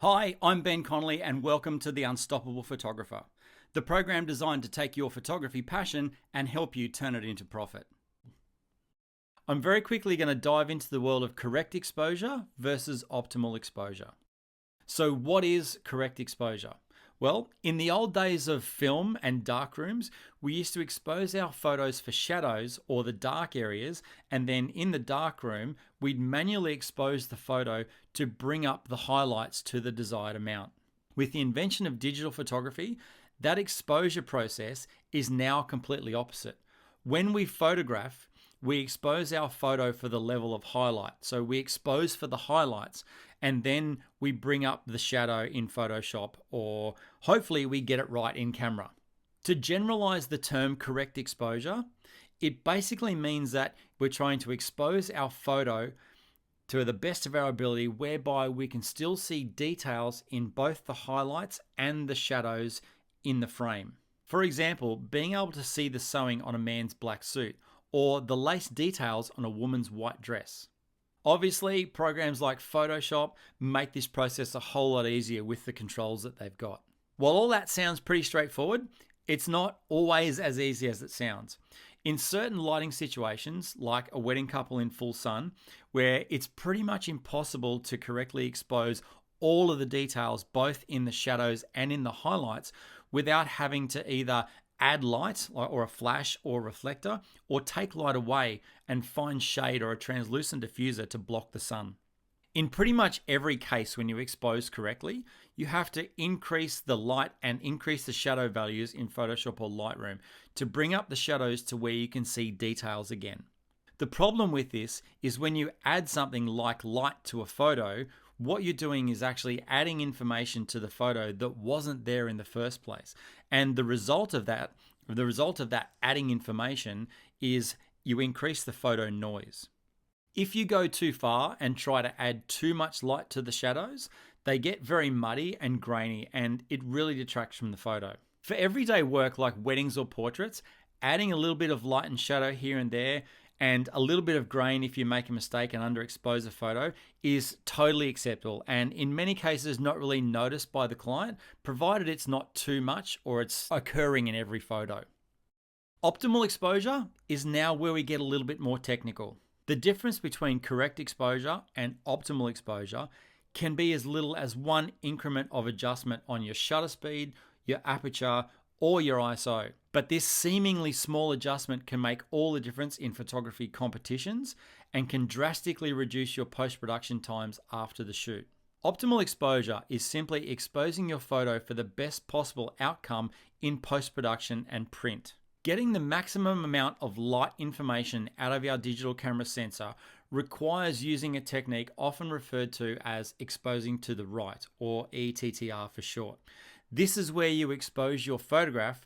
Hi, I'm Ben Connolly and welcome to The Unstoppable Photographer, the program designed to take your photography passion and help you turn it into profit. I'm very quickly going to dive into the world of correct exposure versus optimal exposure. So what is correct exposure? Well, in the old days of film and darkrooms, we used to expose our photos for shadows or the dark areas, and then in the darkroom, we'd manually expose the photo to bring up the highlights to the desired amount. With the invention of digital photography, that exposure process is now completely opposite. When we photograph, we expose our photo for the level of highlight. So we expose for the highlights and then we bring up the shadow in Photoshop, or hopefully we get it right in camera. To generalize the term correct exposure, it basically means that we're trying to expose our photo to the best of our ability, whereby we can still see details in both the highlights and the shadows in the frame. For example, being able to see the sewing on a man's black suit, or the lace details on a woman's white dress. Obviously, programs like Photoshop make this process a whole lot easier with the controls that they've got. While all that sounds pretty straightforward, it's not always as easy as it sounds. In certain lighting situations, like a wedding couple in full sun, where it's pretty much impossible to correctly expose all of the details, both in the shadows and in the highlights, without having to either add light or a flash or a reflector, or take light away and find shade or a translucent diffuser to block the sun. In pretty much every case when you expose correctly, you have to increase the light and increase the shadow values in Photoshop or Lightroom to bring up the shadows to where you can see details again. The problem with this is when you add something like light to a photo, what you're doing is actually adding information to the photo that wasn't there in the first place. And the result of that adding information is you increase the photo noise. If you go too far and try to add too much light to the shadows, they get very muddy and grainy, and it really detracts from the photo. For everyday work like weddings or portraits, adding a little bit of light and shadow here and there, and a little bit of grain if you make a mistake and underexpose a photo, is totally acceptable, and in many cases not really noticed by the client, provided it's not too much or it's occurring in every photo. Optimal exposure is now where we get a little bit more technical. The difference between correct exposure and optimal exposure can be as little as one increment of adjustment on your shutter speed, your aperture, or your ISO. But this seemingly small adjustment can make all the difference in photography competitions and can drastically reduce your post-production times after the shoot. Optimal exposure is simply exposing your photo for the best possible outcome in post-production and print. Getting the maximum amount of light information out of our digital camera sensor requires using a technique often referred to as exposing to the right, or ETTR for short. This is where you expose your photograph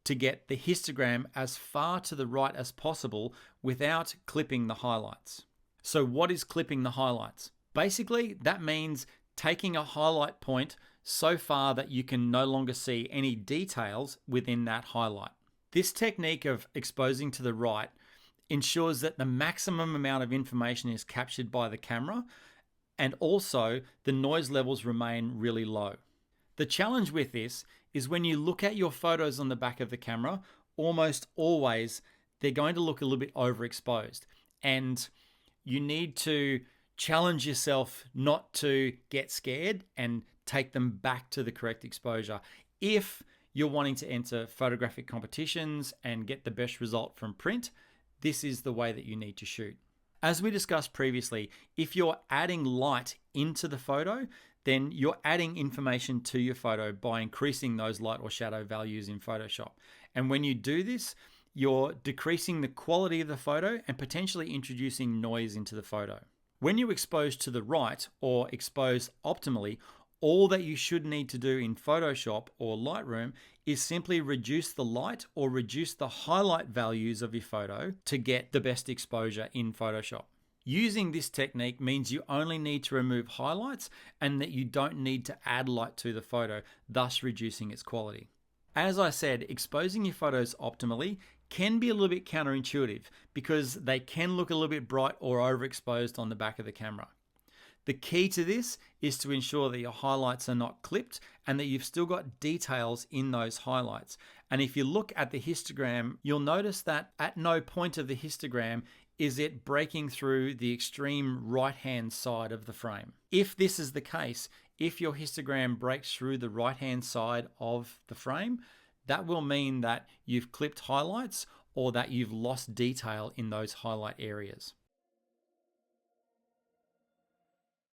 to get the histogram as far to the right as possible without clipping the highlights. So what is clipping the highlights? Basically, that means taking a highlight point so far that you can no longer see any details within that highlight. This technique of exposing to the right ensures that the maximum amount of information is captured by the camera, and also the noise levels remain really low. The challenge with this is when you look at your photos on the back of the camera, almost always they're going to look a little bit overexposed, and you need to challenge yourself not to get scared and take them back to the correct exposure. If you're wanting to enter photographic competitions and get the best result from print, this is the way that you need to shoot. As we discussed previously, if you're adding light into the photo, then you're adding information to your photo by increasing those light or shadow values in Photoshop. And when you do this, you're decreasing the quality of the photo and potentially introducing noise into the photo. When you expose to the right or expose optimally, all that you should need to do in Photoshop or Lightroom is simply reduce the light or reduce the highlight values of your photo to get the best exposure in Photoshop. Using this technique means you only need to remove highlights and that you don't need to add light to the photo, thus reducing its quality. As I said, exposing your photos optimally can be a little bit counterintuitive because they can look a little bit bright or overexposed on the back of the camera. The key to this is to ensure that your highlights are not clipped and that you've still got details in those highlights. And if you look at the histogram, you'll notice that at no point of the histogram is it breaking through the extreme right-hand side of the frame. If this is the case, if your histogram breaks through the right-hand side of the frame, that will mean that you've clipped highlights or that you've lost detail in those highlight areas.